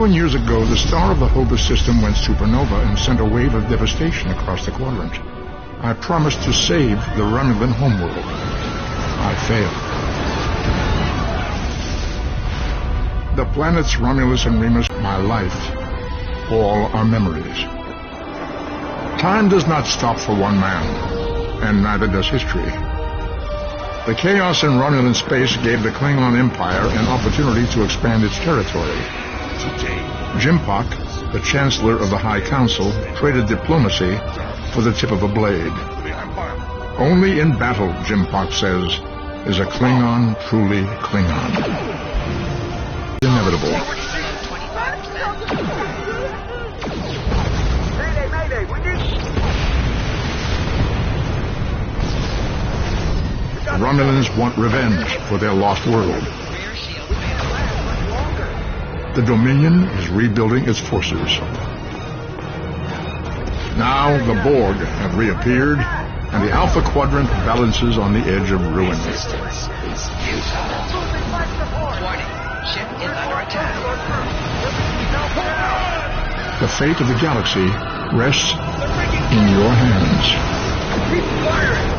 Years ago, the star of the Hova system went supernova and sent a wave of devastation across the quadrant. I promised to save the Romulan homeworld. I failed. The planets Romulus and Remus, my life, all are memories. Time does not stop for one man, and neither does history. The chaos in Romulan space gave the Klingon Empire an opportunity to expand its territory. Jimpak, the Chancellor of the High Council, traded diplomacy for the tip of a blade. Only in battle, Jimpak says, is a Klingon truly Klingon. Inevitable. Romulans want revenge for their lost world. The Dominion is rebuilding its forces. Now the Borg have reappeared, and the Alpha Quadrant balances on the edge of ruin. Warning, ship is under attack. The fate of the galaxy rests in your hands. Keep firing!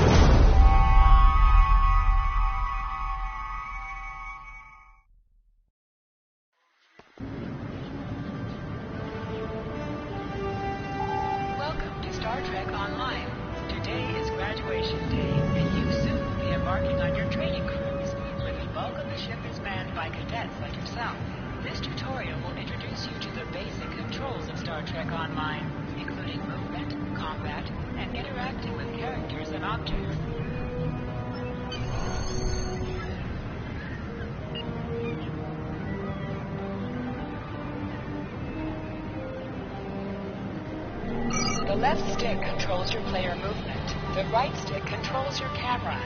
The left stick controls your player movement. The right stick controls your camera.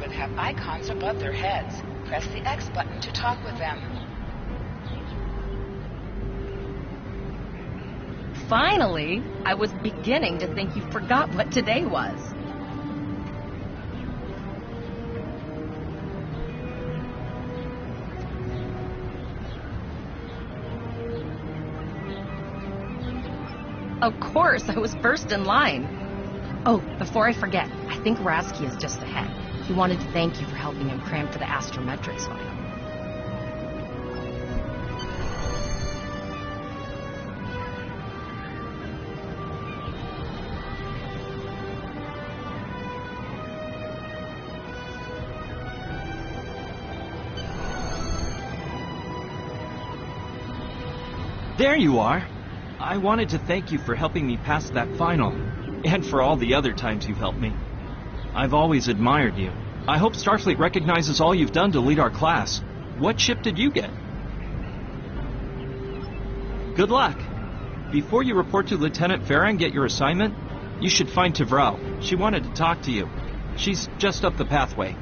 With have icons above their heads. Press the X button to talk with them. Finally! I was beginning to think you forgot what today was. Of course, I was first in line. Oh, before I forget, I think Rasky is just ahead. He wanted to thank you for helping him cram for the astrometrics final. There you are. I wanted to thank you for helping me pass that final, and for all the other times you've helped me. I've always admired you. I hope Starfleet recognizes all you've done to lead our class. What ship did you get? Good luck. Before you report to Lieutenant Farah and get your assignment, you should find Tavro. She wanted to talk to you. She's just up the pathway.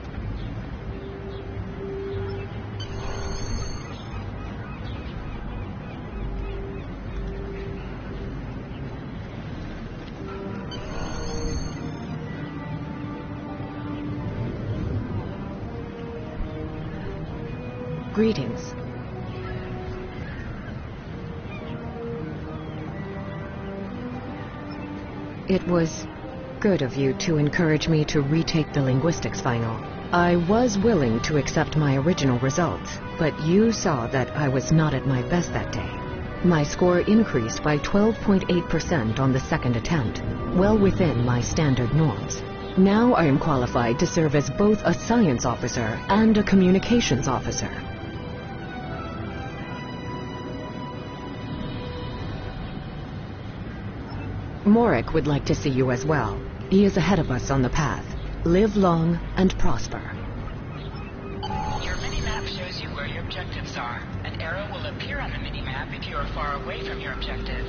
Greetings. It was good of you to encourage me to retake the linguistics final. I was willing to accept my original results, but you saw that I was not at my best that day. My score increased by 12.8% on the second attempt, well within my standard norms. Now I am qualified to serve as both a science officer and a communications officer. Morik would like to see you as well. He is ahead of us on the path. Live long and prosper. Your minimap shows you where your objectives are. An arrow will appear on the minimap if you are far away from your objective.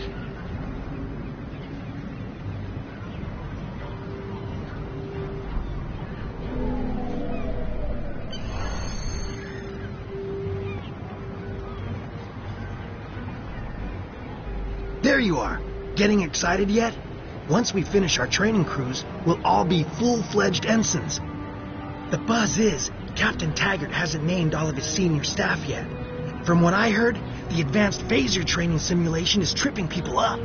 There you are. Getting excited yet? Once we finish our training cruise, we'll all be full-fledged ensigns. The buzz is, Captain Taggart hasn't named all of his senior staff yet. From what I heard, the advanced phaser training simulation is tripping people up.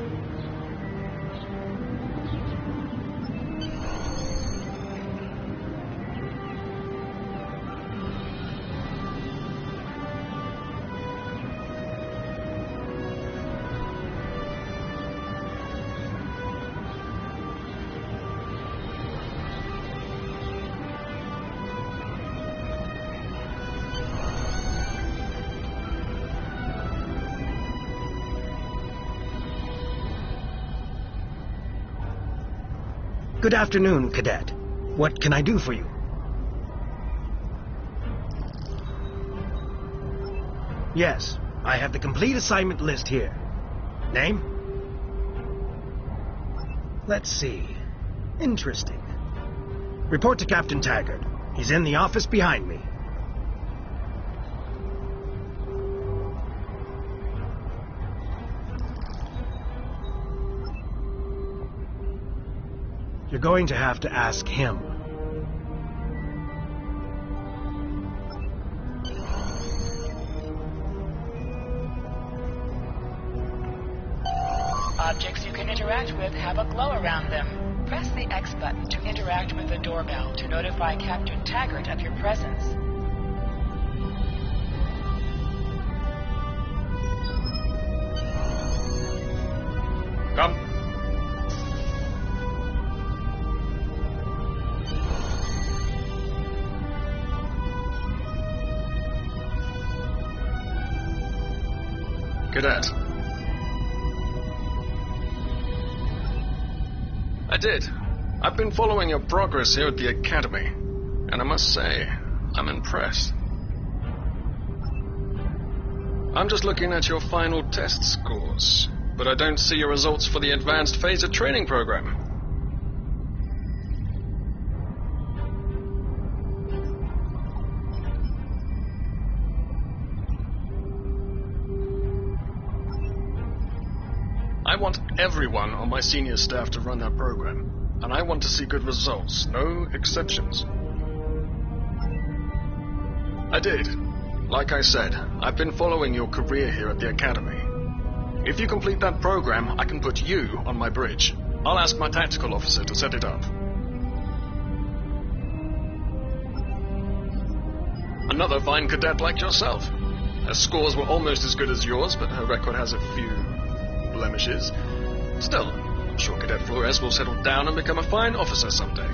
Good afternoon, Cadet. What can I do for you? Yes, I have the complete assignment list here. Name? Let's see. Interesting. Report to Captain Taggart. He's in the office behind me. You're going to have to ask him. Objects you can interact with have a glow around them. Press the X button to interact with the doorbell to notify Captain Taggart of your presence. Come. Cadet. I did. I've been following your progress here at the Academy, and I must say, I'm impressed. I'm just looking at your final test scores, but I don't see your results for the Advanced Phaser Training Program. I want everyone on my senior staff to run that program, and I want to see good results, no exceptions. I did. Like I said, I've been following your career here at the Academy. If you complete that program, I can put you on my bridge. I'll ask my tactical officer to set it up. Another fine cadet like yourself. Her scores were almost as good as yours, but her record has a few blemishes. Still, I'm sure Cadet Flores will settle down and become a fine officer someday.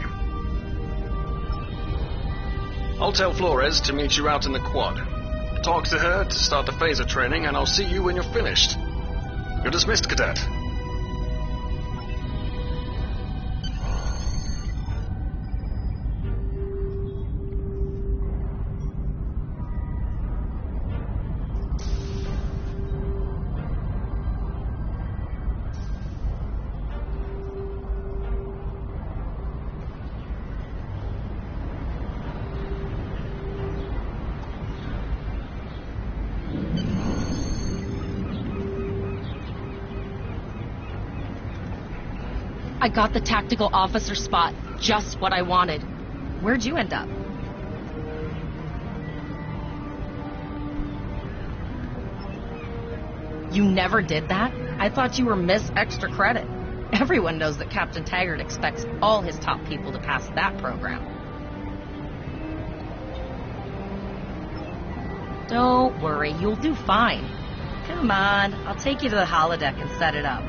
I'll tell Flores to meet you out in the quad. Talk to her to start the phaser training, and I'll see you when you're finished. You're dismissed, Cadet. I got the tactical officer spot. Just what I wanted. Where'd you end up? You never did that? I thought you were Miss Extra Credit. Everyone knows that Captain Taggart expects all his top people to pass that program. Don't worry, you'll do fine. Come on, I'll take you to the holodeck and set it up.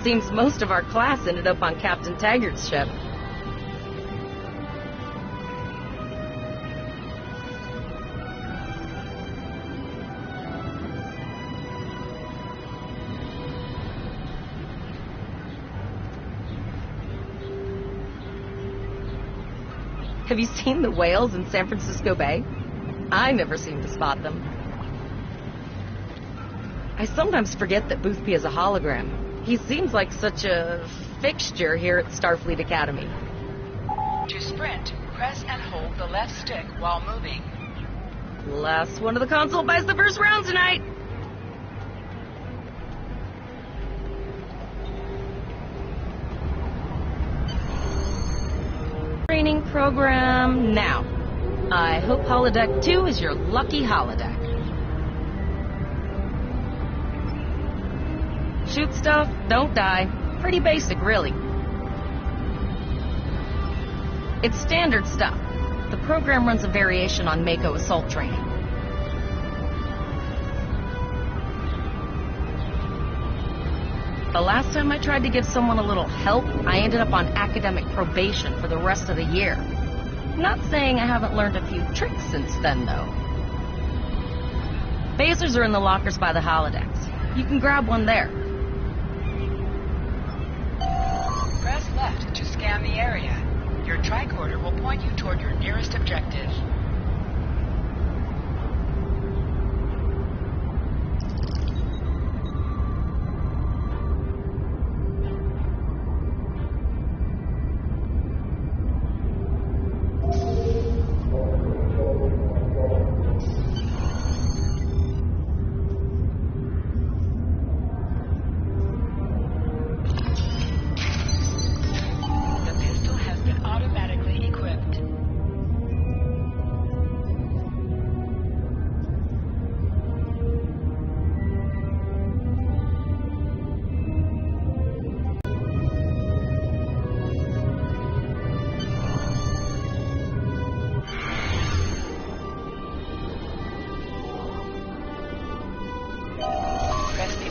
Seems most of our class ended up on Captain Taggart's ship. Have you seen the whales in San Francisco Bay? I never seem to spot them. I sometimes forget that Boothby is a hologram. He seems like such a fixture here at Starfleet Academy. To sprint, press and hold the left stick while moving. Last one of the console buys the first round tonight. Training program now. I hope holodeck 2 is your lucky holodeck. Shoot stuff, don't die. Pretty basic, really. It's standard stuff. The program runs a variation on Mako assault training. The last time I tried to give someone a little help, I ended up on academic probation for the rest of the year. Not saying I haven't learned a few tricks since then, though. Phasers are in the lockers by the holodecks. You can grab one there. Press left to scan the area. Your tricorder will point you toward your nearest objective.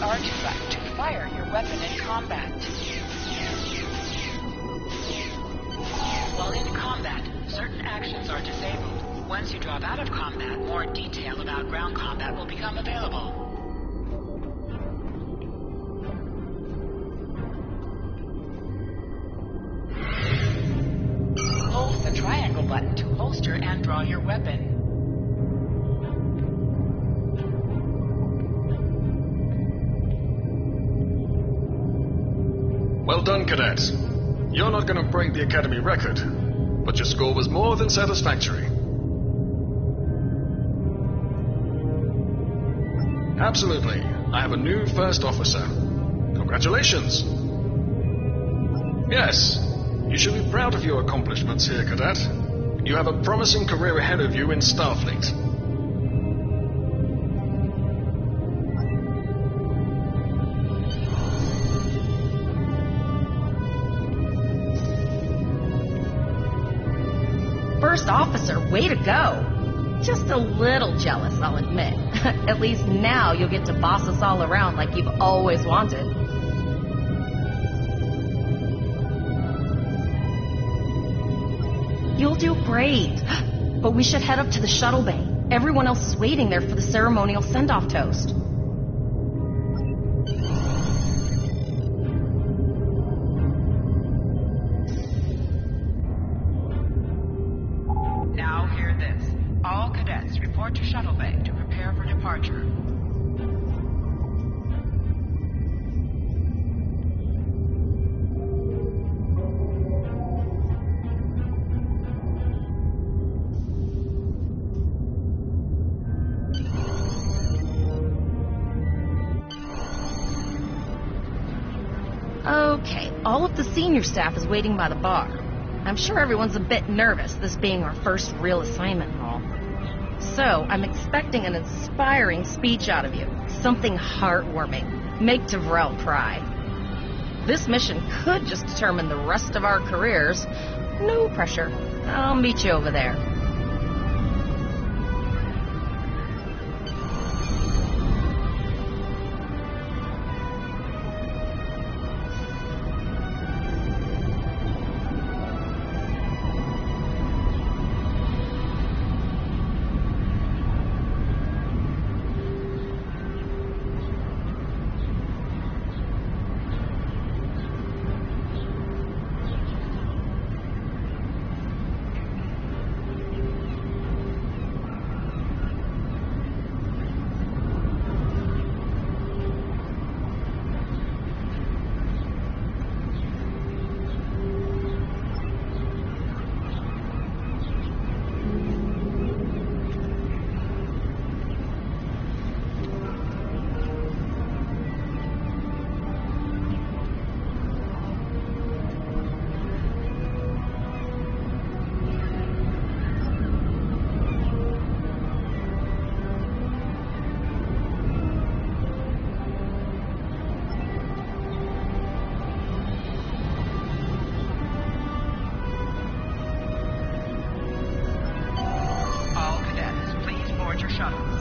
R2 button to fire your weapon in combat. While in combat, certain actions are disabled. Once you drop out of combat, more detail about ground combat will become available. Hold the triangle button to holster and draw your weapon. Well done, cadets. You're not going to break the Academy record, but your score was more than satisfactory. Absolutely. I have a new first officer. Congratulations. Yes, you should be proud of your accomplishments here, cadet. You have a promising career ahead of you in Starfleet. First officer, way to go. Just a little jealous, I'll admit. At least now you'll get to boss us all around like you've always wanted. You'll do great. But we should head up to the shuttle bay Everyone else is waiting there for the ceremonial send-off toast. Now hear this. All cadets report to shuttle bay to prepare for departure. Okay, all of the senior staff is waiting by the bar. I'm sure everyone's a bit nervous, this being our first real assignment and all. So, I'm expecting an inspiring speech out of you. Something heartwarming. Make Tavrel cry. This mission could just determine the rest of our careers. No pressure. I'll meet you over there. Your shuttles.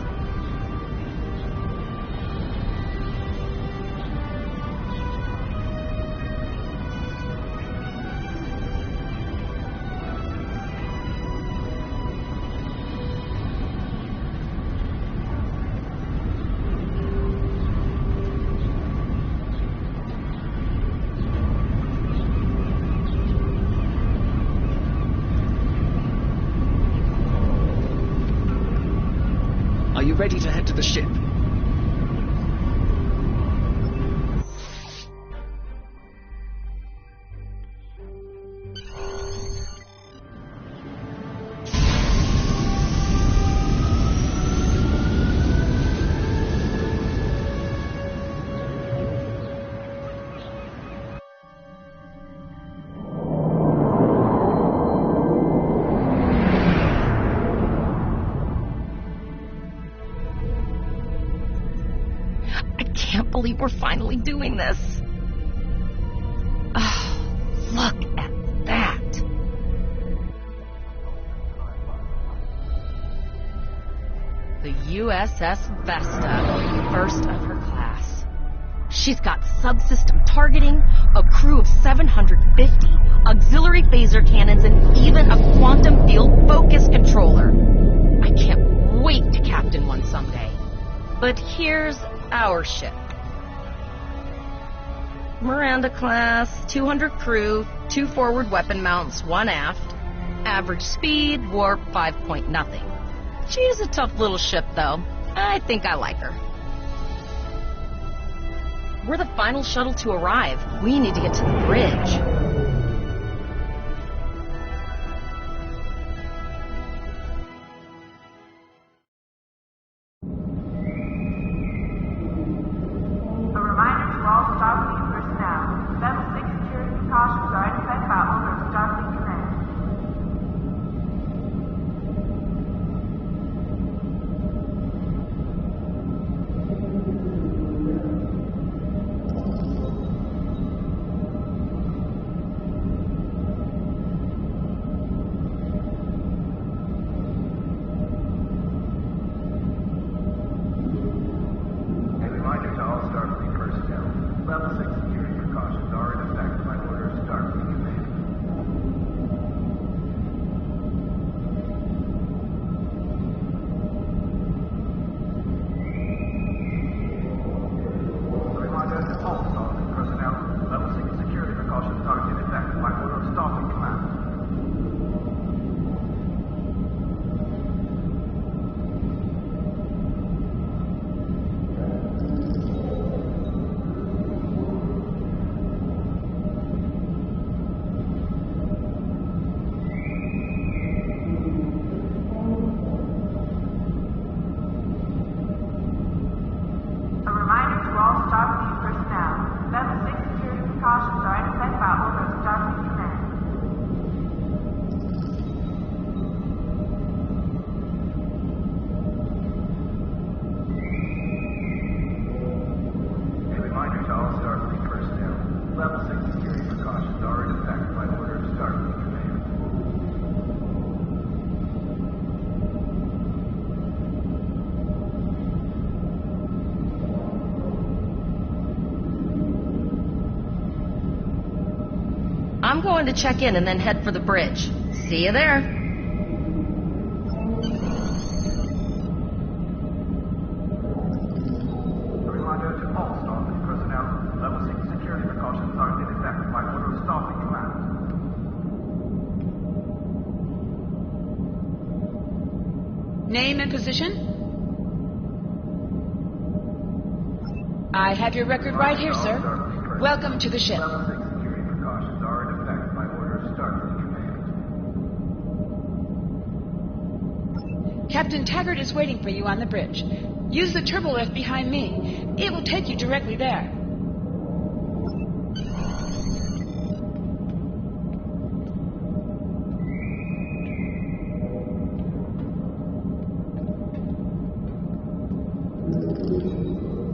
Are you ready to head to the ship? I can't believe we're finally doing this. Oh, look at that. The USS Vesta, first of her class. She's got subsystem targeting, a crew of 750, auxiliary phaser cannons, and even a quantum field focus controller. I can't wait to captain one someday. But here's our ship. Miranda class, 200 crew, 2 forward weapon mounts, 1 aft. Average speed, warp 5.0. She's a tough little ship, though. I think I like her. We're the final shuttle to arrive. We need to get to the bridge. I'm going to check in and then head for the bridge. See you there. Reminder to all staff and personnel, level 6 security precautions are in effect by order of staffing command. Name and position? I have your record right here, sir. Welcome to the ship. Level 6 security precautions are in effect by order of starting command. Captain Taggart is waiting for you on the bridge. Use the turbo lift behind me. It will take you directly there.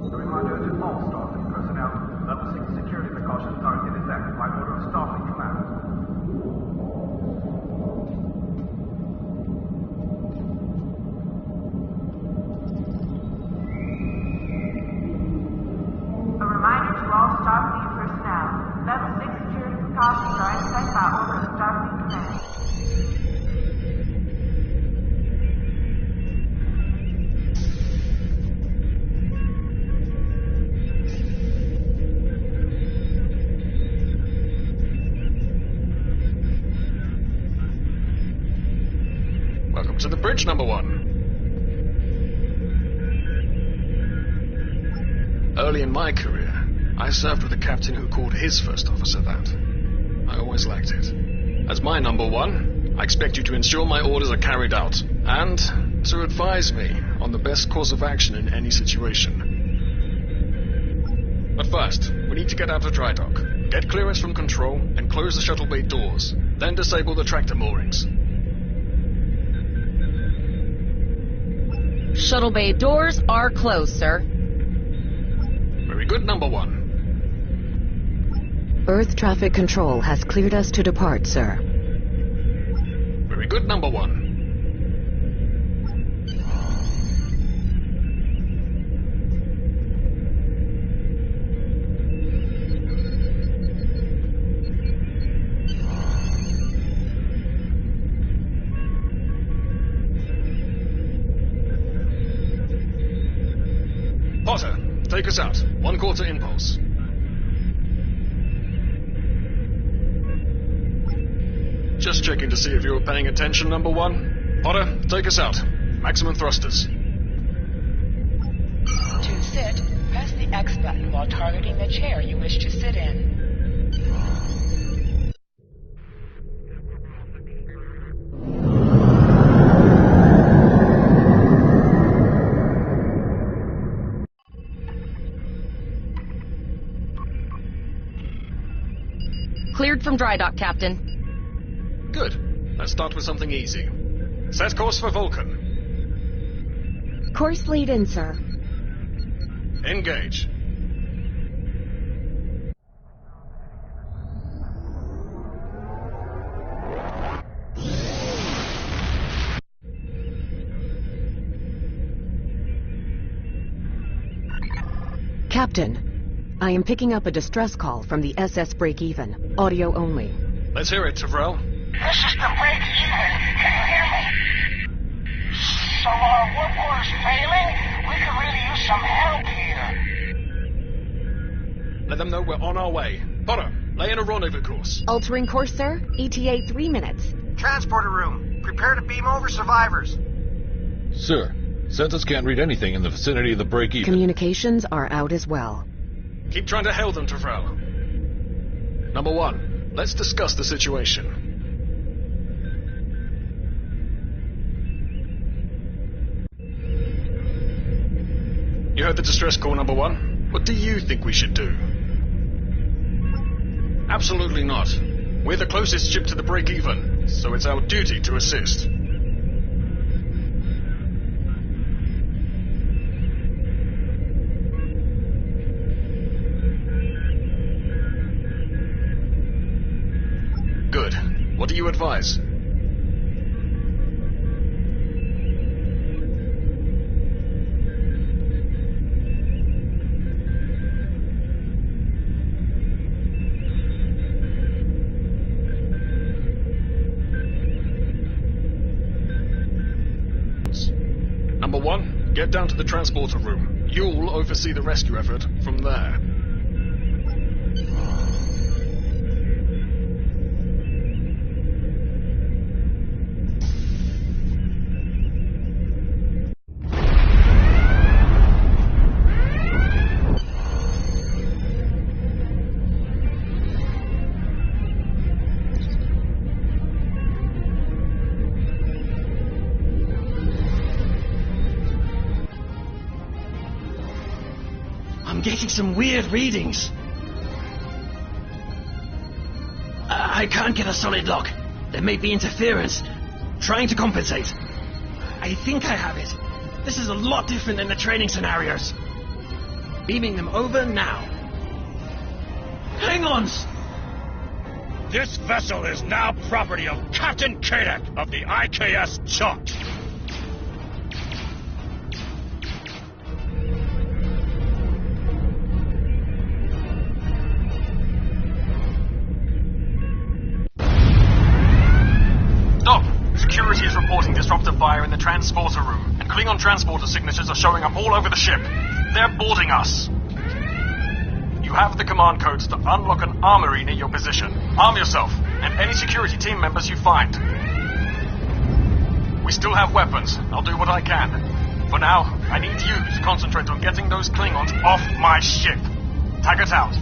Reminder to all staff and personnel, level 6 security precautions are in effect by order of staffing command. A reminder to all Starfleet personnel. Level 6 security precautions are in effect by order of Starfleet command. Welcome to the bridge, number 1. Early in my career, I served with a captain who called his first officer that. I always liked it. As my number 1, I expect you to ensure my orders are carried out, and to advise me on the best course of action in any situation. But first, we need to get out of dry dock, get clearance from control, and close the shuttle bay doors, then disable the tractor moorings. Shuttle bay doors are closed, sir. Very good, number 1. Earth traffic control has cleared us to depart, sir. Very good, number 1. Potter, take us out. 1/4 impulse. Just checking to see if you were paying attention, number 1. Potter, take us out. Maximum thrusters. To sit, press the X button while targeting the chair you wish to sit in. Cleared from dry dock, Captain. Good. Let's start with something easy. Set course for Vulcan. Course lead in, sir. Engage. Captain, I am picking up a distress call from the SS Break-Even. Audio only. Let's hear it, Tavrel. This is the Break-Even. Can you hear me? So our work order's failing? We could really use some help here. Let them know we're on our way. Potter, lay in a rendezvous course. Altering course, sir. ETA 3 minutes. Transporter room. Prepare to beam over survivors. Sir, Census can't read anything in the vicinity of the break-even. Communications are out as well. Keep trying to hail them, Tavrel. Number 1, let's discuss the situation. You heard the distress call, number 1. What do you think we should do? Absolutely not. We're the closest ship to the break-even, so it's our duty to assist. Good. What do you advise? Get down to the transporter room. You'll oversee the rescue effort from there. I'm getting some weird readings. I can't get a solid lock. There may be interference. Trying to compensate. I think I have it. This is a lot different than the training scenarios. Beaming them over now. Hang-ons! This vessel is now property of Captain Kadek of the IKS Chalk. Security is reporting disruptive fire in the transporter room, and Klingon transporter signatures are showing up all over the ship. They're boarding us. You have the command codes to unlock an armory near your position. Arm yourself, and any security team members you find. We still have weapons. I'll do what I can. For now, I need you to concentrate on getting those Klingons off my ship. Taggart out.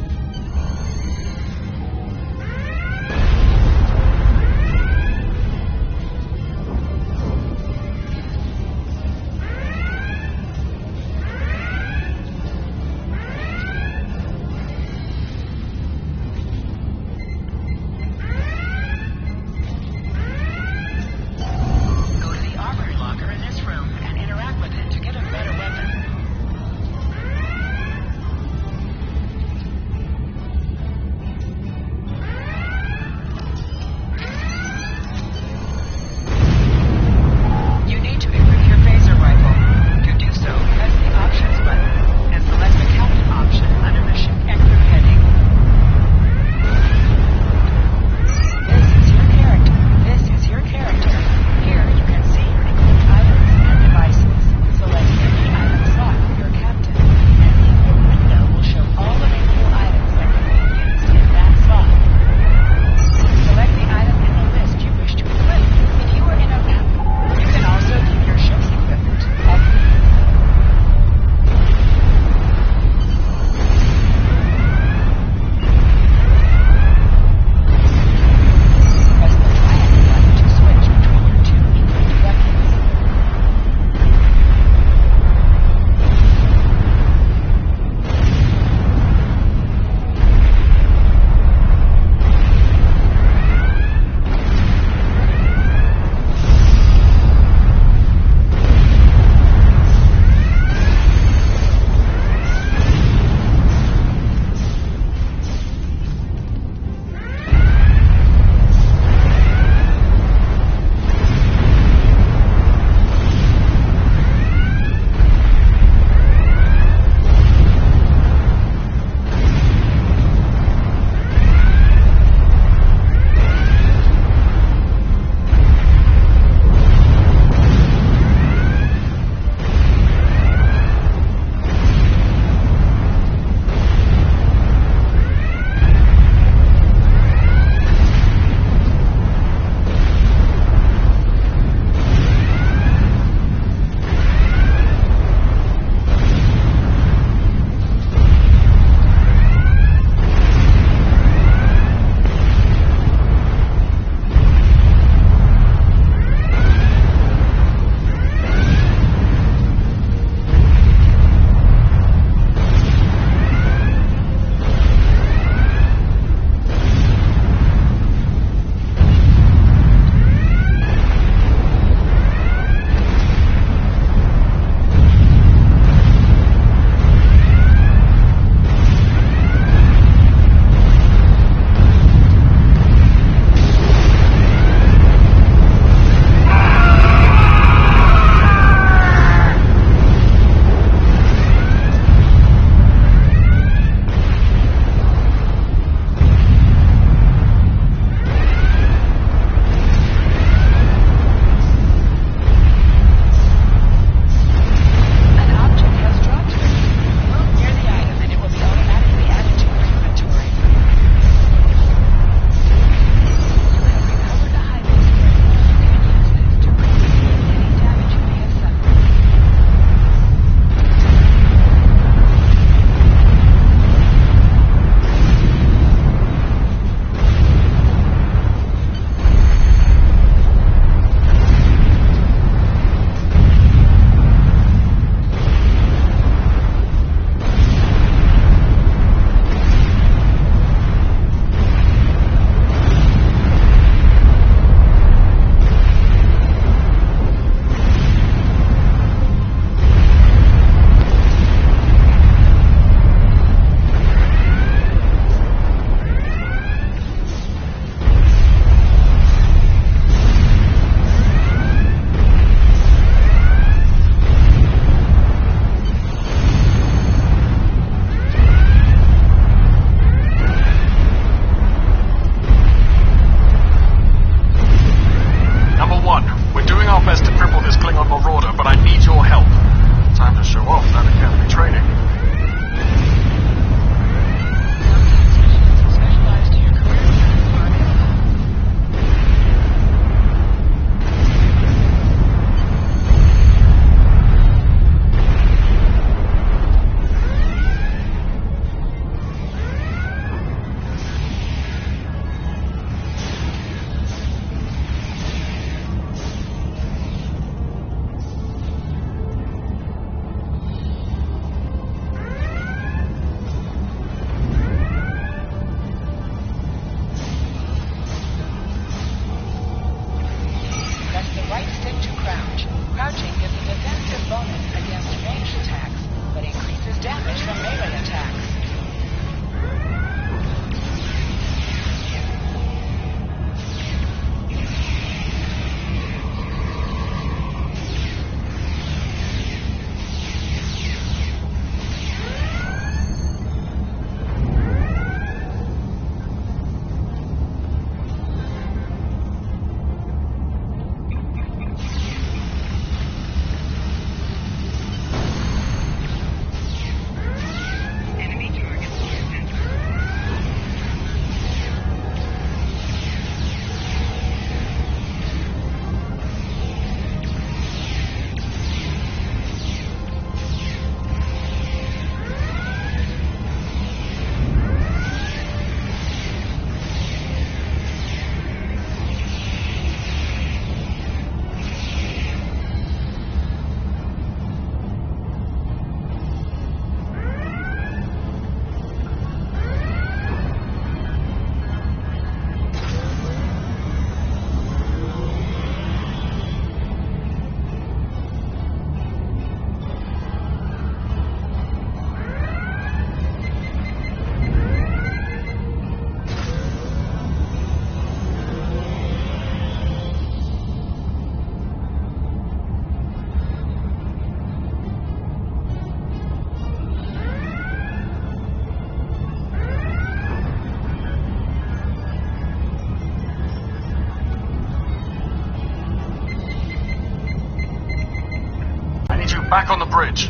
back on the bridge.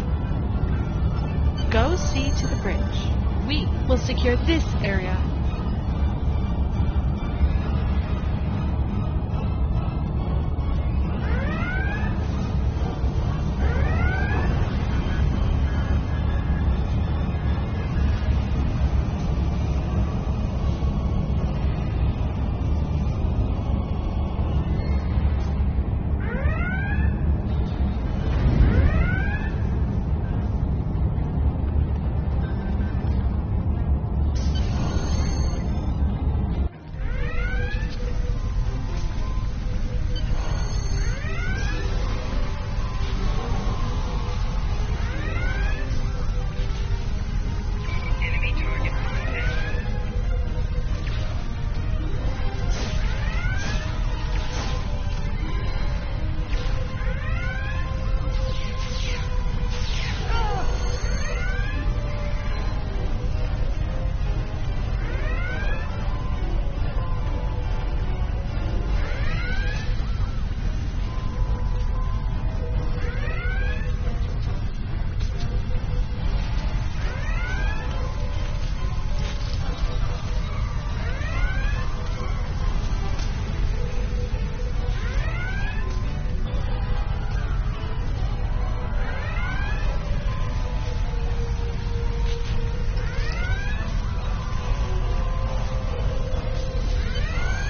Go see to the bridge. We will secure this area.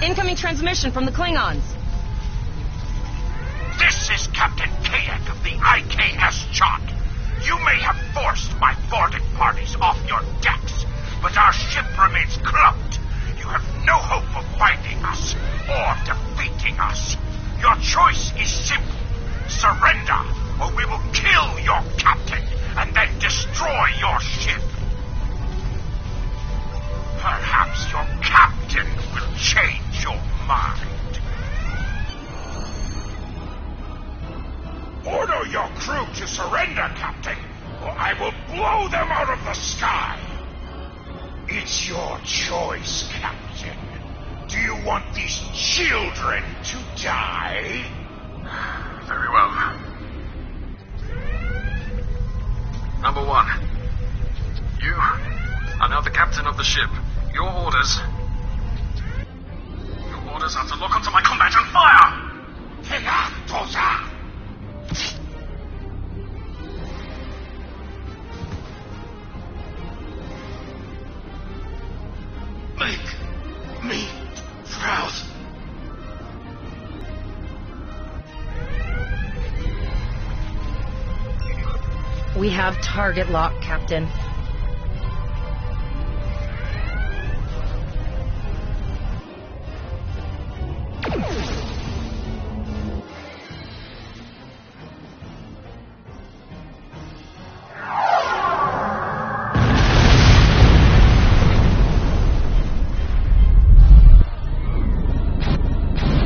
Incoming transmission from the Klingons. This is Captain Kayak of the IKS Chot. You may have forced my boarding parties off your decks, but our ship remains clubbed. You have no hope of finding us or defeating us. Your choice is simple. Surrender, or we will kill your captain and then destroy your ship. Perhaps your captain will change your mind. Order your crew to surrender, Captain, or I will blow them out of the sky. It's your choice, Captain. Do you want these children to die? Very well. Number 1. You are now the captain of the ship. Your orders are to lock onto my combat and fire! Make me proud. We have target lock, Captain.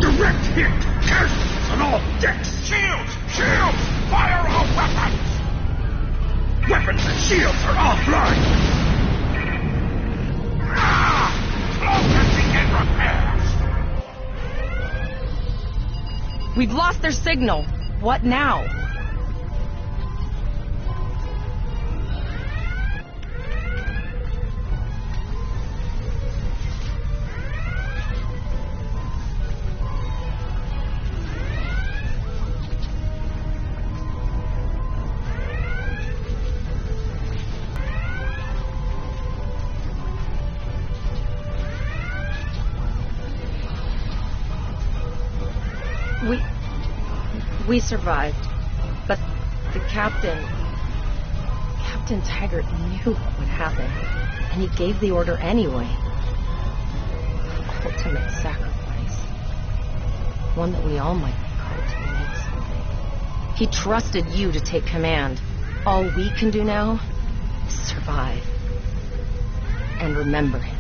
Direct hit! Casualties on all decks! Shields! Shields! Fire all weapons! Weapons and shields are offline! Cloak and begin repairs! We've lost their signal. What now? We survived, but the Captain Taggart knew what would happen, and he gave the order anyway. Ultimate sacrifice. One that we all might be called to make someday. He trusted you to take command. All we can do now is survive. And remember him.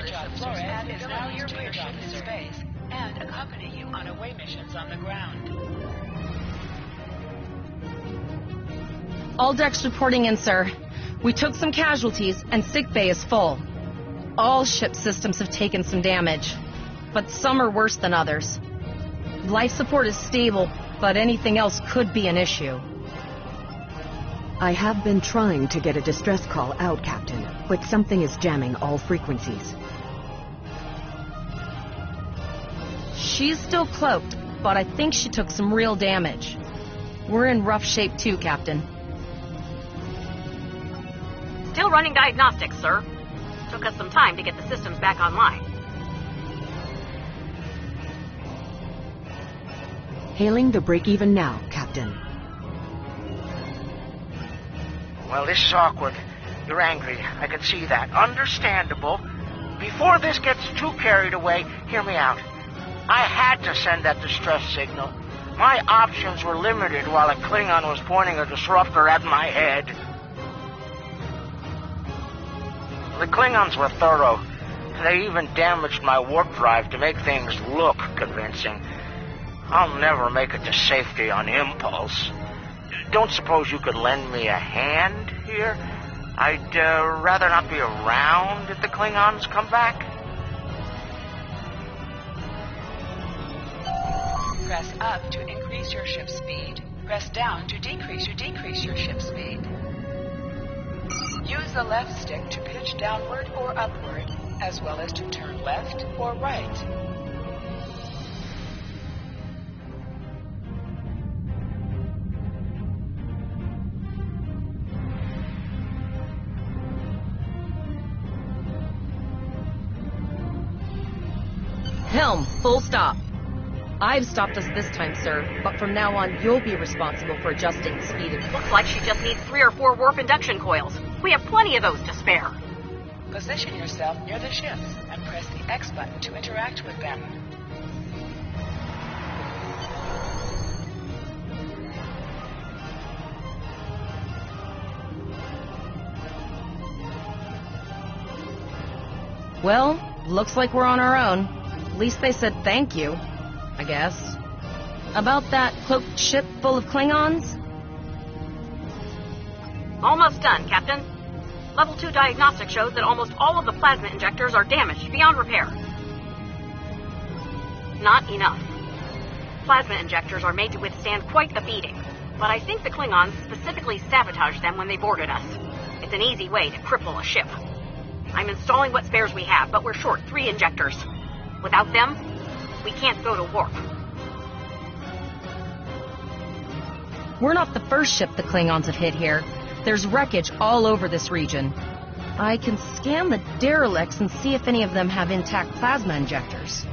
Flores is now your bridge into space and accompany you on away missions on the ground. All decks reporting in, sir. We took some casualties, and sickbay is full. All ship systems have taken some damage, but some are worse than others. Life support is stable, but anything else could be an issue. I have been trying to get a distress call out, Captain, but something is jamming all frequencies. She's still cloaked, but I think she took some real damage. We're in rough shape too, Captain. Still running diagnostics, sir. Took us some time to get the systems back online. Hailing the break-even now, Captain. Well, this is awkward. You're angry. I can see that. Understandable. Before this gets too carried away, hear me out. I had to send that distress signal. My options were limited while a Klingon was pointing a disruptor at my head. The Klingons were thorough. They even damaged my warp drive to make things look convincing. I'll never make it to safety on impulse. Don't suppose you could lend me a hand here? I'd rather not be around if the Klingons come back. Press up to increase your ship speed. Press down to decrease your ship speed. Use the left stick to pitch downward or upward, as well as to turn left or right. Helm, full stop. I've stopped us this time, sir, but from now on, you'll be responsible for adjusting the speed of... Looks like she just needs 3 or 4 warp induction coils. We have plenty of those to spare. Position yourself near the ships and press the X button to interact with them. Well, looks like we're on our own. At least they said thank you, I guess. About that cloaked ship full of Klingons? Almost done, Captain. Level 2 diagnostic shows that almost all of the plasma injectors are damaged beyond repair. Not enough. Plasma injectors are made to withstand quite a beating, but I think the Klingons specifically sabotaged them when they boarded us. It's an easy way to cripple a ship. I'm installing what spares we have, but we're short 3 injectors. Without them, we can't go to warp. We're not the first ship the Klingons have hit here. There's wreckage all over this region. I can scan the derelicts and see if any of them have intact plasma injectors.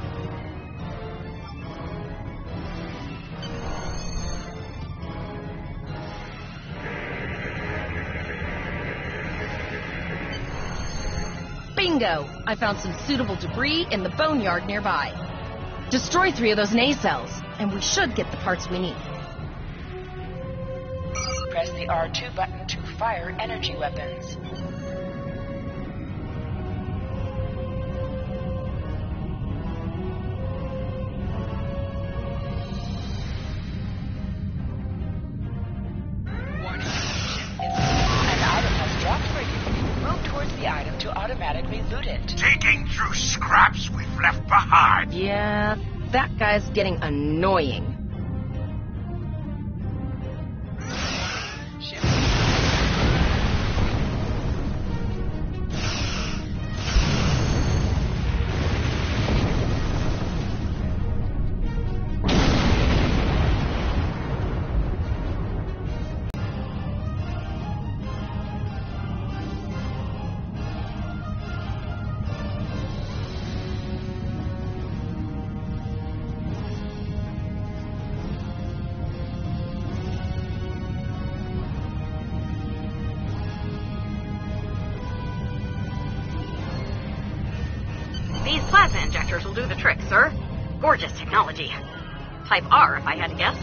Bingo! I found some suitable debris in the boneyard nearby. Destroy 3 of those nacelles, and we should get the parts we need. Press the R2 button to fire energy weapons. Warning. An item has dropped for you. Move towards the item to automatically loot it. Digging through scraps we've left behind. Yeah, that guy's getting annoying. These plasma injectors will do the trick, sir. Gorgeous technology. Type R, if I had to guess.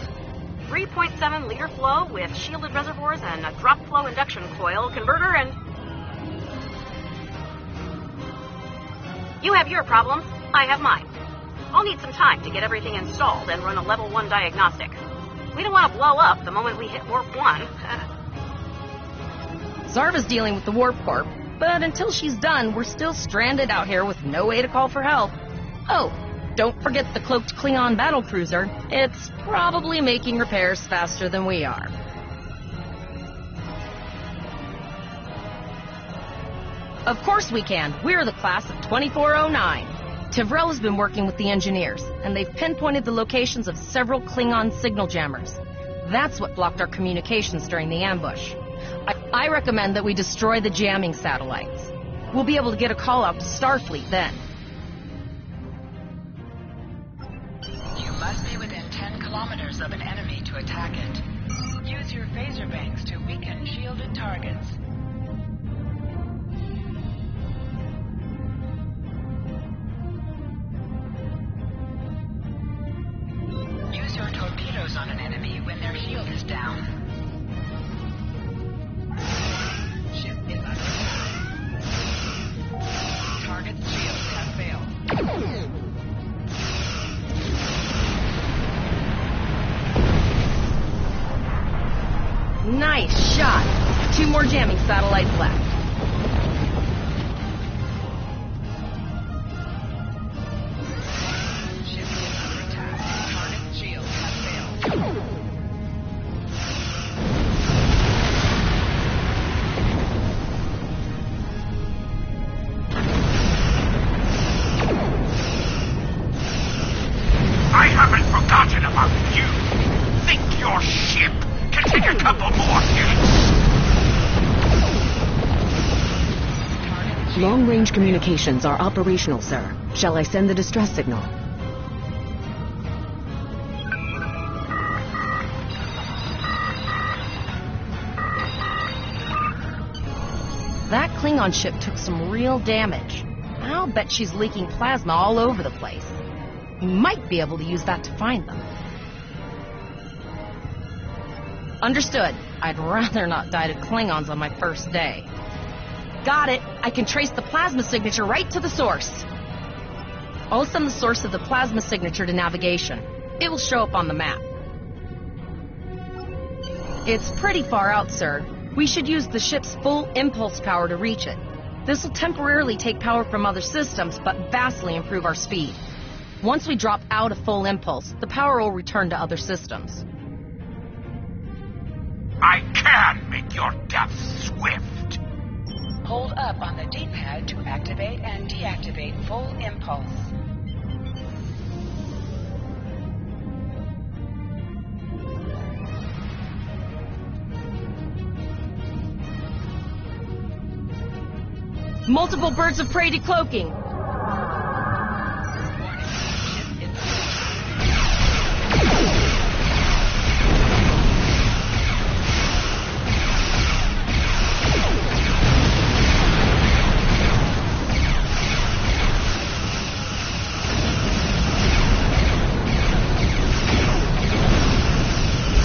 3.7 liter flow with shielded reservoirs and a drop flow induction coil converter and... You have your problems, I have mine. I'll need some time to get everything installed and run a level 1 diagnostic. We don't want to blow up the moment we hit warp 1. Zarva's dealing with the warp core, but until she's done, we're still stranded out here with no way to call for help. Oh, don't forget the cloaked Klingon battlecruiser. It's probably making repairs faster than we are. Of course we can. We're the class of 2409. Tivrel has been working with the engineers, and they've pinpointed the locations of several Klingon signal jammers. That's what blocked our communications during the ambush. I recommend that we destroy the jamming satellites. We'll be able to get a call out to Starfleet then. You must be within 10 kilometers of an enemy to attack it. Use your phaser banks to weaken shielded targets. Use your torpedoes on an enemy when their shield is down. Ship is under attack. Target's shields have failed. Nice shot. 2 more jamming satellites left. Ship is under attack. Target's shields have failed. I haven't forgotten about you. Think your ship can take a couple more hits. Long-range communications are operational, sir. Shall I send the distress signal? That Klingon ship took some real damage. I'll bet she's leaking plasma all over the place. We might be able to use that to find them. Understood. I'd rather not die to Klingons on my first day. Got it. I can trace the plasma signature right to the source. I'll send the source of the plasma signature to navigation. It will show up on the map. It's pretty far out, sir. We should use the ship's full impulse power to reach it. This will temporarily take power from other systems, but vastly improve our speed. Once we drop out of full impulse, the power will return to other systems. I can make your death swift. Hold up on the D-pad to activate and deactivate full impulse. Multiple birds of prey decloaking.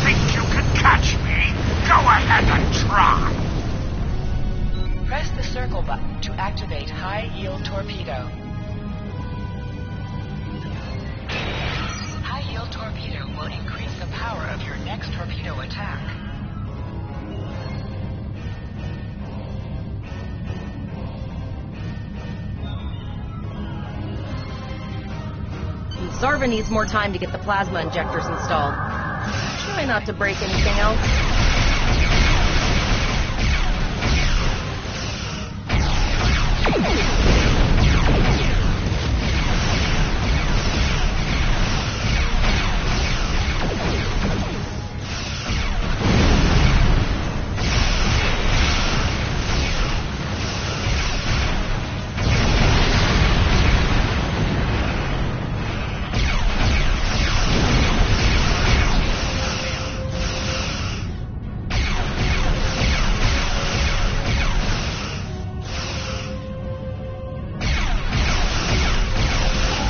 Think you can catch me? Go ahead and try. Press the circle button to activate high-yield torpedo. High-yield torpedo will increase the power of your next torpedo attack. Zarva needs more time to get the plasma injectors installed. Try not to break anything else.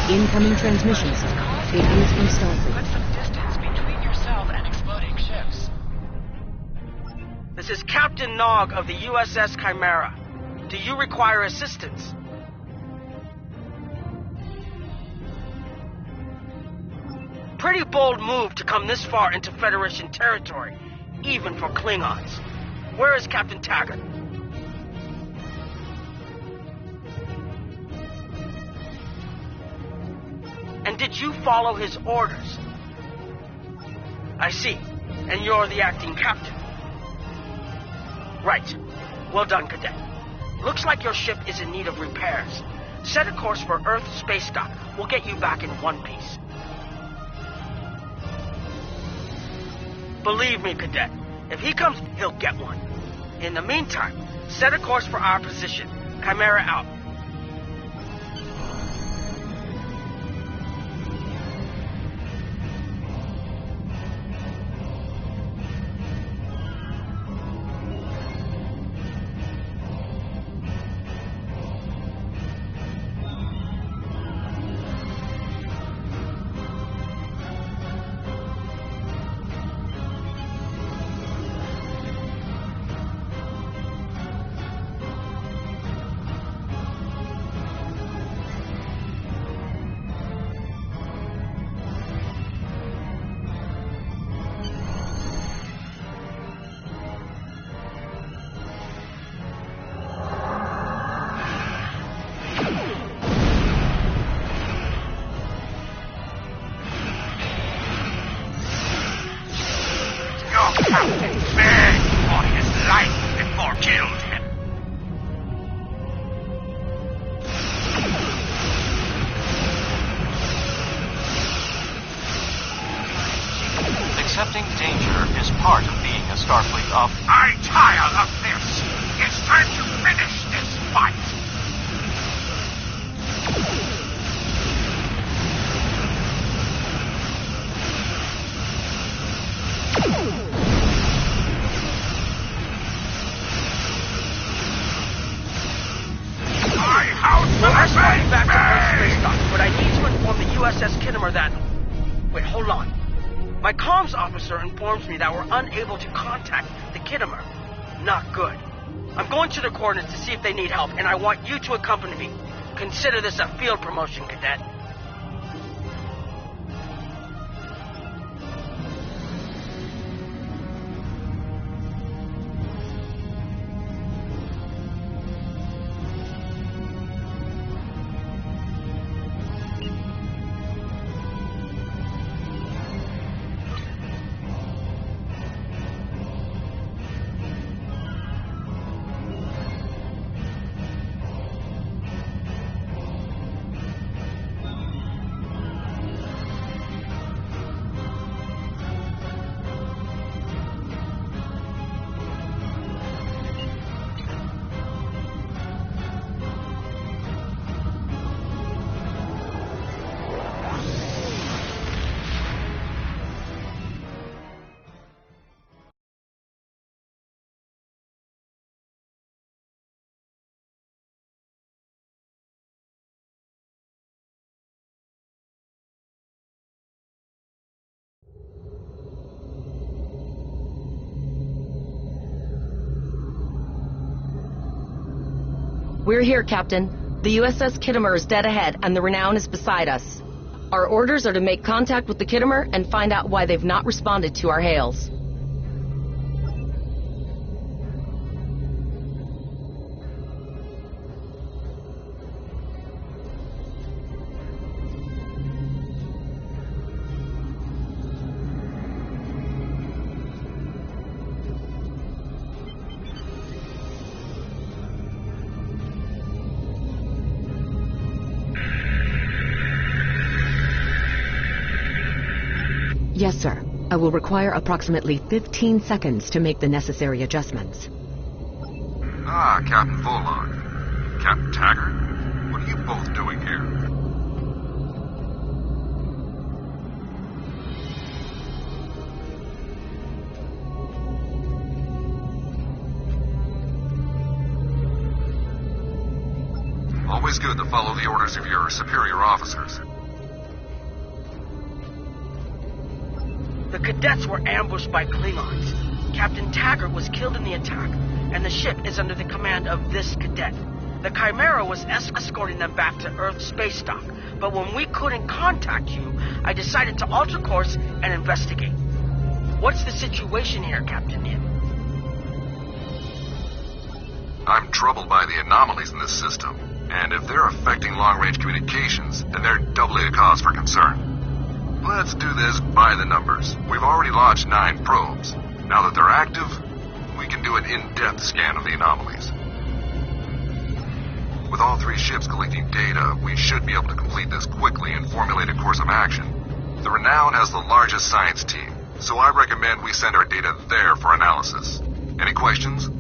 Incoming transmission, sir. It is from Starfleet. Put some distance between yourself and exploding ships. This is Captain Nog of the USS Chimera. Do you require assistance? pretty bold move to come this far into Federation territory, even for Klingons. Where is Captain Taggart? And did you follow his orders? I see. And you're the acting captain. Right. Well done, Cadet. Looks like your ship is in need of repairs. Set a course for Earth space dock. We'll get you back in one piece. Believe me, Cadet. If he comes, he'll get one. In the meantime, set a course for our position. Chimera out. Accepting danger is part of being a Starfleet officer. I tire of this. It's time to finish this fight. We're escorting back to Earth space dock, but I need to inform the USS Kittimer that... Wait, hold on. My comms officer informs me that we're unable to contact the Kittimer. Not good. I'm going to the coordinates to see if they need help, and I want you to accompany me. Consider this a field promotion, Cadet. We're here, Captain. The USS Kittimer is dead ahead, and the Renown is beside us. Our orders are to make contact with the Kittimer and find out why they've not responded to our hails. Yes, sir. I will require approximately 15 seconds to make the necessary adjustments. Ah, Captain Volon. Captain Taggart, what are you both doing here? Always good to follow the orders of your superior officers. The cadets were ambushed by Klingons. Captain Taggart was killed in the attack, and the ship is under the command of this cadet. The Chimera was escorting them back to Earth space dock, but when we couldn't contact you, I decided to alter course and investigate. What's the situation here, Captain Yin? I'm troubled by the anomalies in this system, and if they're affecting long-range communications, then they're doubly a cause for concern. Let's do this by the numbers. We've already launched 9 probes. Now that they're active, we can do an in-depth scan of the anomalies. With all 3 ships collecting data, we should be able to complete this quickly and formulate a course of action. The Renown has the largest science team, so I recommend we send our data there for analysis. Any questions?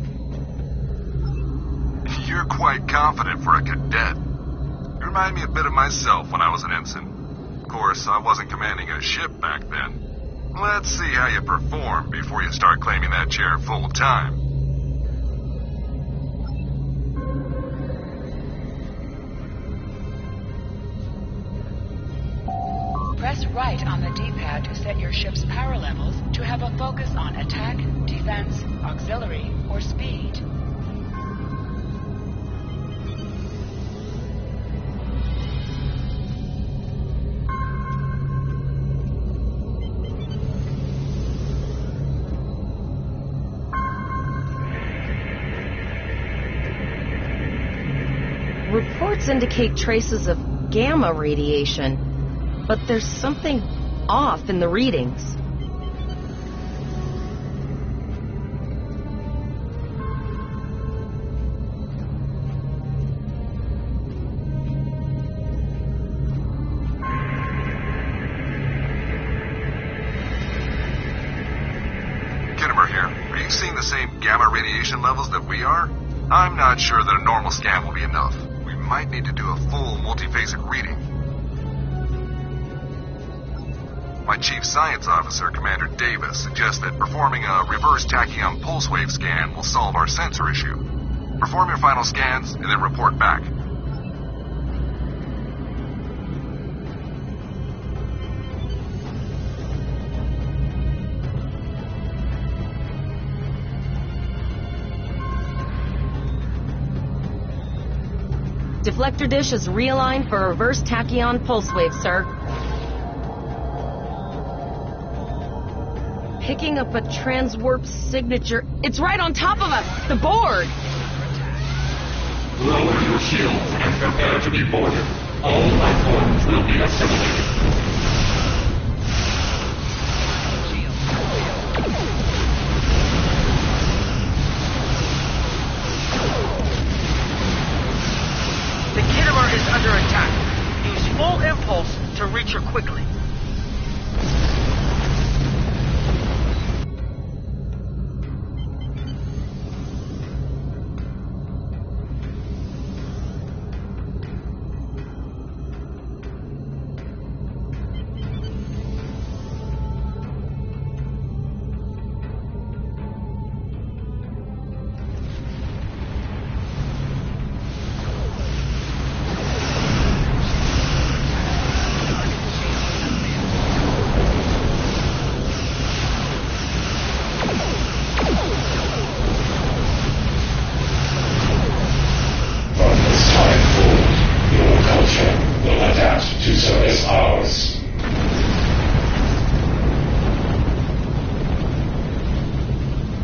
You're quite confident for a cadet. You remind me a bit of myself when I was an ensign. Of course, I wasn't commanding a ship back then. Let's see how you perform before you start claiming that chair full time. Press right on the D-pad to set your ship's power levels to have a focus on attack, defense, auxiliary, or speed. Reports indicate traces of gamma radiation, but there's something off in the readings. Kittimer here. Are you seeing the same gamma radiation levels that we are? I'm not sure that a normal scan will be enough. We might need to do a full multiphasic reading. My chief science officer, Commander Davis, suggests that performing a reverse tachyon pulse wave scan will solve our sensor issue. Perform your final scans and then report back. Deflector dish is realigned for a reverse tachyon pulse wave, sir. Picking up a transwarp signature. It's right on top of us! The board! Lower your shields and prepare to be boarded. All platforms will be assimilated. The Kittimer is under attack. Use full impulse to reach her quickly.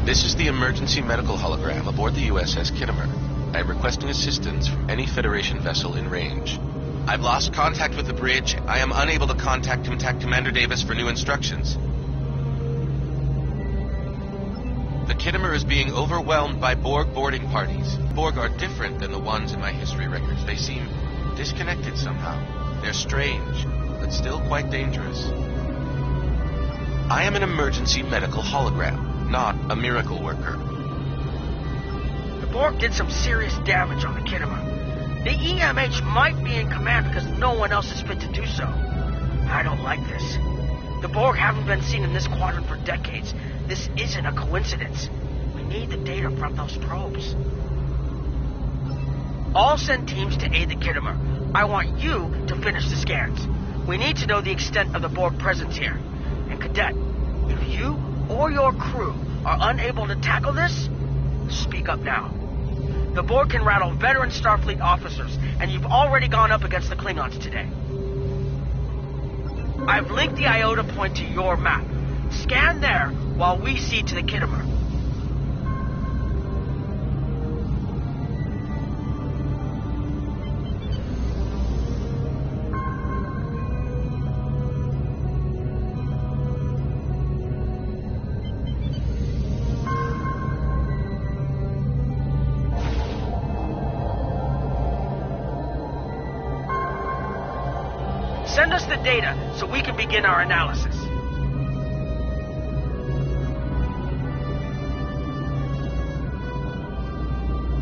This is the emergency medical hologram aboard the USS Kittimer. I am requesting assistance from any Federation vessel in range. I've lost contact with the bridge. I am unable to contact Commander Davis for new instructions. The Kittimer is being overwhelmed by Borg boarding parties. Borg are different than the ones in my history records. They seem disconnected somehow. They're strange, but still quite dangerous. I am an emergency medical hologram, not a miracle worker. The Borg did some serious damage on the Kittimer. The EMH might be in command because no one else is fit to do so. I don't like this. The Borg haven't been seen in this quadrant for decades. This isn't a coincidence. We need the data from those probes. All send teams to aid the Kittimer. I want you to finish the scans. We need to know the extent of the Borg presence here. And Cadet, if you or your crew are unable to tackle this, speak up now. The Borg can rattle veteran Starfleet officers, and you've already gone up against the Klingons today. I've linked the Iota point to your map. Scan there while we see to the Kittimer. Send us the data so we can begin our analysis.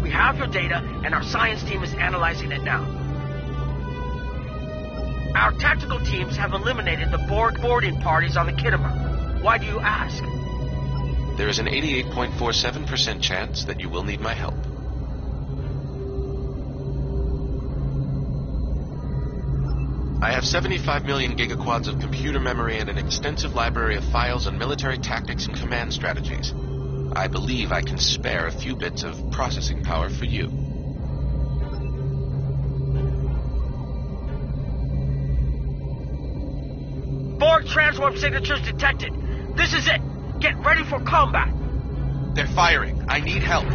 We have your data, and our science team is analyzing it now. Our tactical teams have eliminated the Borg boarding parties on the Kittimer. Why do you ask? There is an 88.47% chance that you will need my help. I have 75 million gigaquads of computer memory and an extensive library of files on military tactics and command strategies. I believe I can spare a few bits of processing power for you. Borg transwarp signatures detected. This is it. Get ready for combat. They're firing. I need help.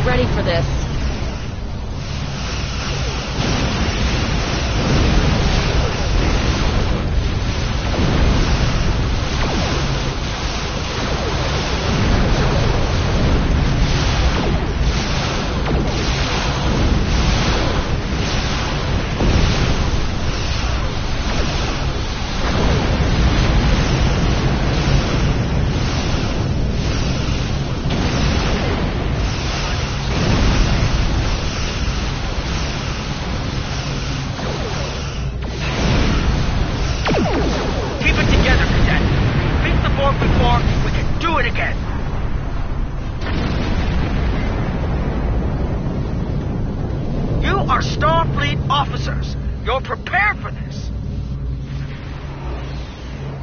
Ready for this.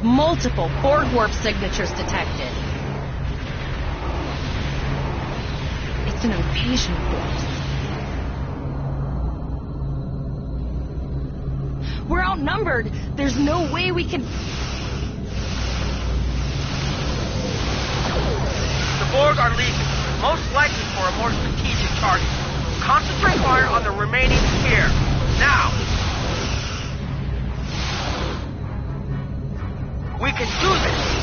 Multiple Borg warp signatures detected. It's an invasion force. We're outnumbered. There's no way we can... The Borg are leaving, most likely for a more strategic target. Concentrate fire on the remaining sphere. Now! We can do this!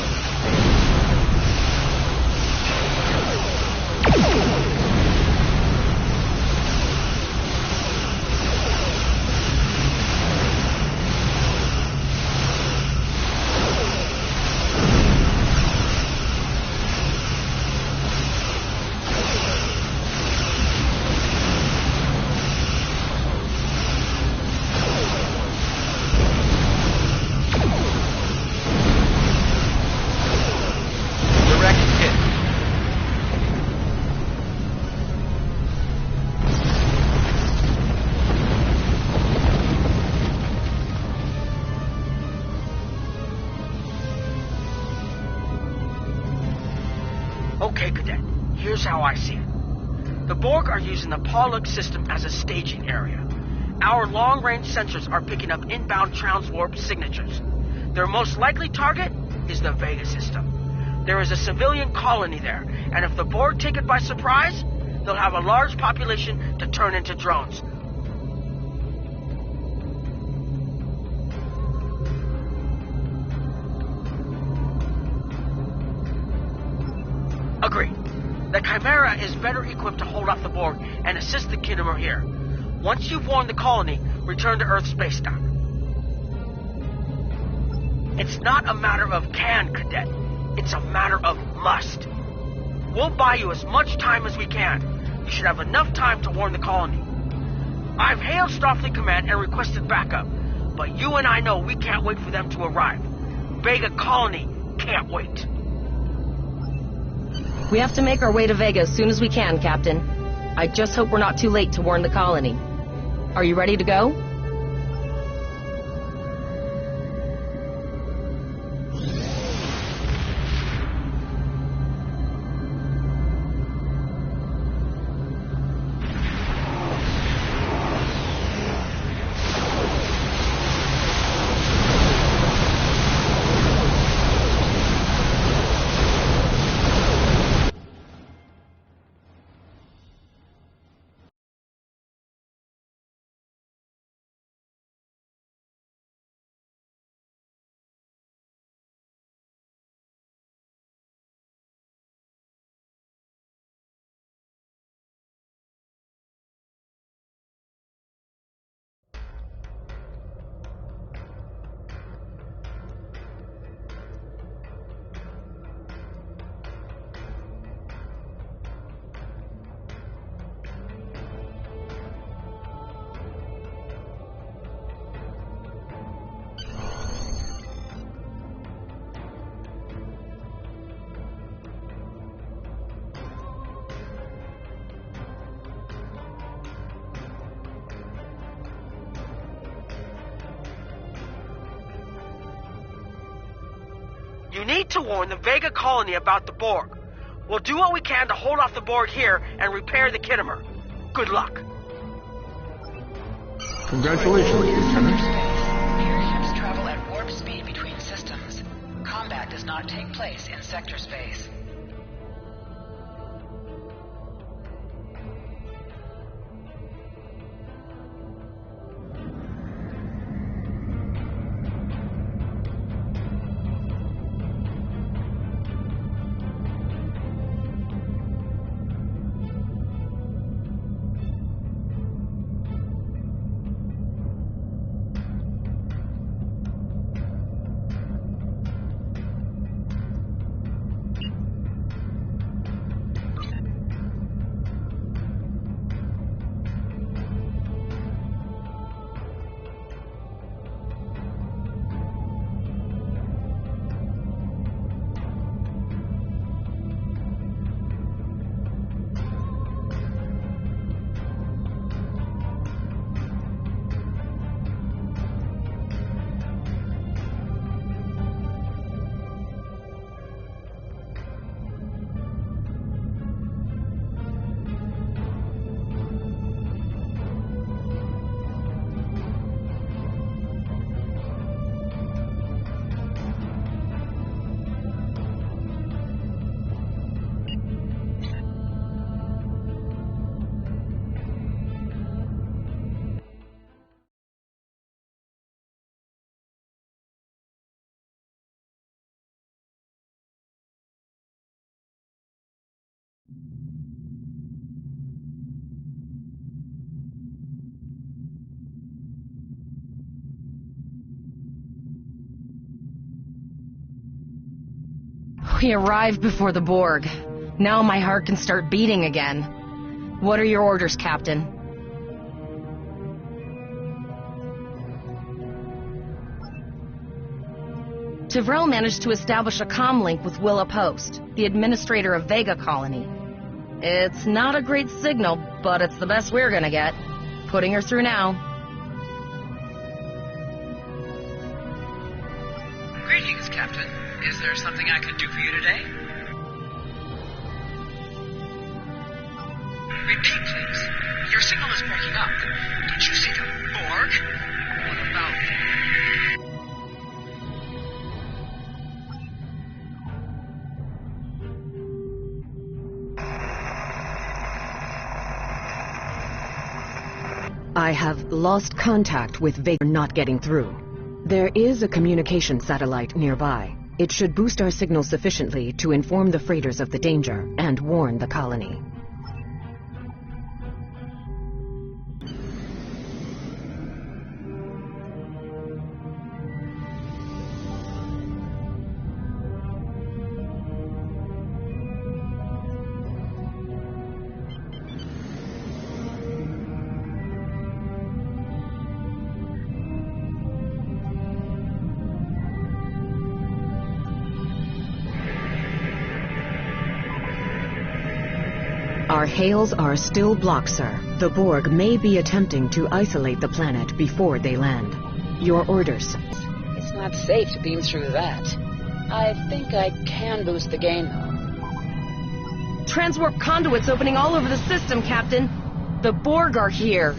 Okay, Cadet. Here's how I see it. The Borg are using the Pollux system as a staging area. Our long-range sensors are picking up inbound transwarp signatures. Their most likely target is the Vega system. There is a civilian colony there, and if the Borg take it by surprise, they'll have a large population to turn into drones. Agreed. The Chimera is better equipped to hold off the Borg and assist the Khitomer here. Once you've warned the colony, return to Earth spacedock. It's not a matter of can, Cadet. It's a matter of must. We'll buy you as much time as we can. You should have enough time to warn the colony. I've hailed Starfleet Command and requested backup, but you and I know we can't wait for them to arrive. Vega Colony can't wait. We have to make our way to Vega as soon as we can, Captain. I just hope we're not too late to warn the colony. Are you ready to go? You need to warn the Vega Colony about the Borg. We'll do what we can to hold off the Borg here and repair the Khitomer. Good luck. Congratulations, Lieutenant. Airships travel at warp speed between systems. Combat does not take place in sector space. We arrived before the Borg. Now my heart can start beating again. What are your orders, Captain? Tivrell managed to establish a comm link with Willa Post, the administrator of Vega Colony. It's not a great signal, but it's the best we're gonna get. Putting her through now. Greetings, Captain. Is there something I could do for you today? Repeat, please. Your signal is breaking up. Did you see the Borg? What about them? I have lost contact with Vega, not getting through. There is a communication satellite nearby. It should boost our signal sufficiently to inform the freighters of the danger and warn the colony. Our hails are still blocked, sir. The Borg may be attempting to isolate the planet before they land. Your orders. It's not safe to beam through that. I think I can boost the gain, though. Transwarp conduits opening all over the system, Captain. The Borg are here.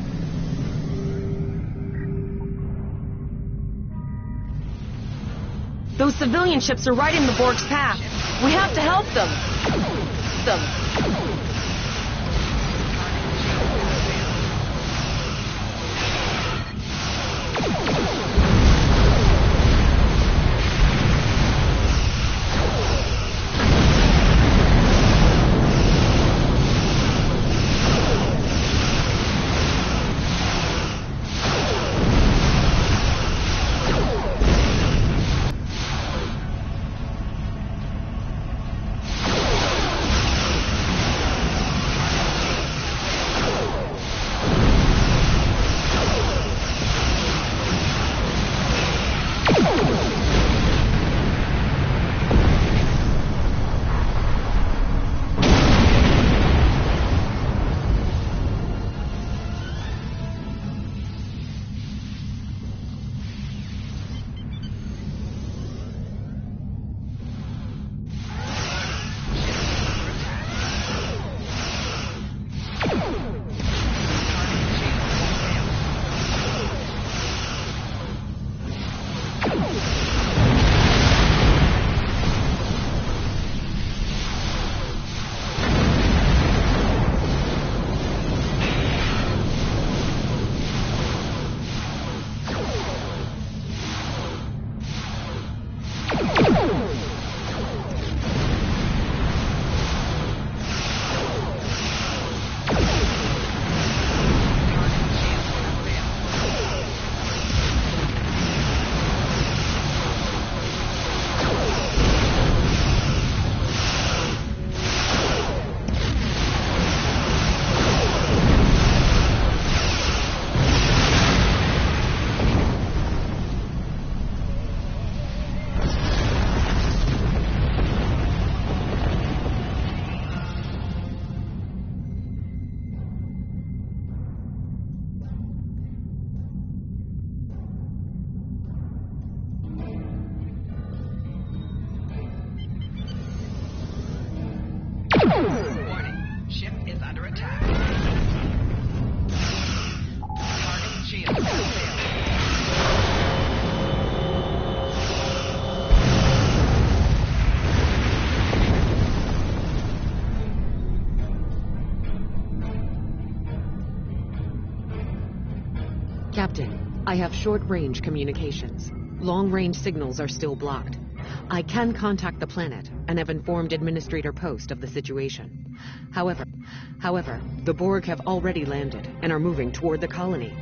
Those civilian ships are right in the Borg's path. We have to help them. Warning. Ship is under attack. Target shield failed. Captain, I have short-range communications. Long-range signals are still blocked. I can contact the planet and have informed Administrator Post of the situation. However, the Borg have already landed and are moving toward the colony.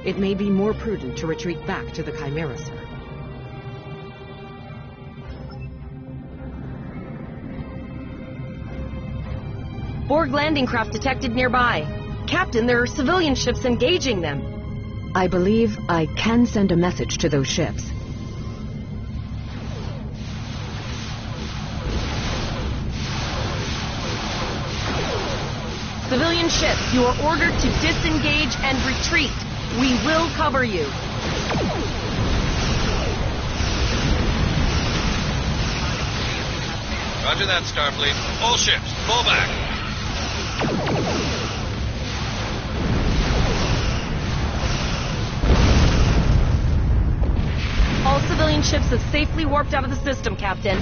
It may be more prudent to retreat back to the Chimera, sir. Borg landing craft detected nearby. Captain, there are civilian ships engaging them. I believe I can send a message to those ships. Civilian ships, you are ordered to disengage and retreat. We will cover you. Roger that, Starfleet. All ships, fall back. All civilian ships have safely warped out of the system, Captain.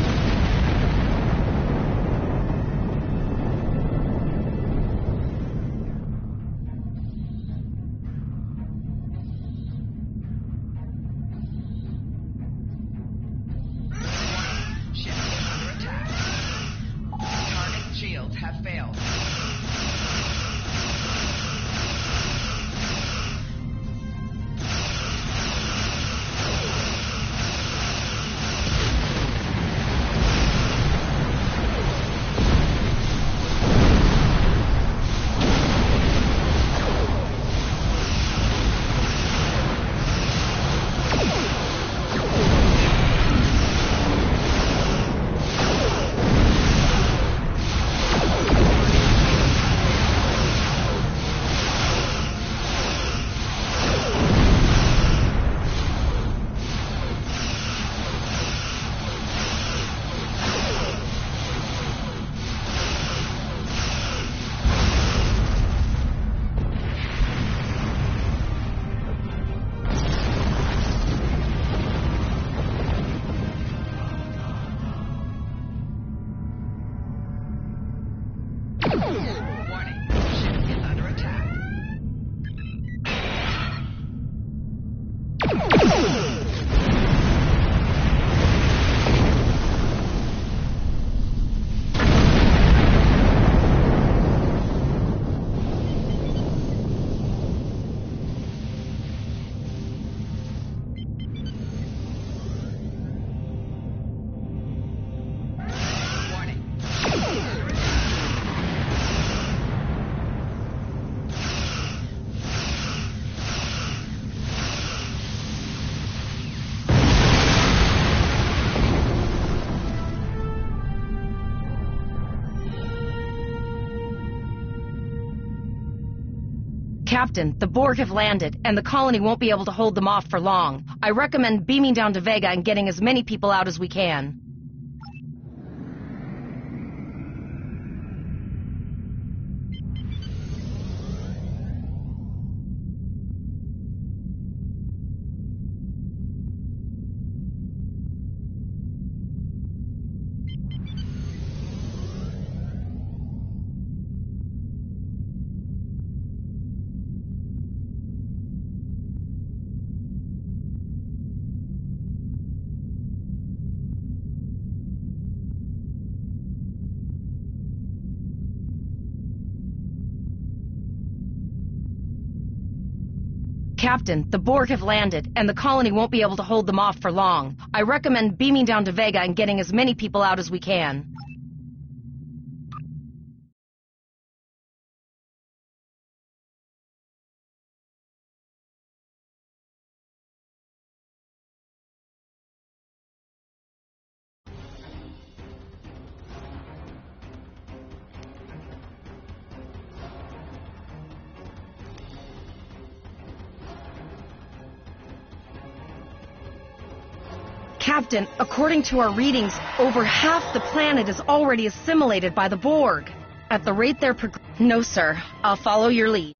Captain, the Borg have landed, and the colony won't be able to hold them off for long. I recommend beaming down to Vega and getting as many people out as we can. Captain, the Borg have landed, and the colony won't be able to hold them off for long. I recommend beaming down to Vega and getting as many people out as we can. Captain, according to our readings, over half the planet is already assimilated by the Borg. At the rate they're No, sir. I'll follow your lead.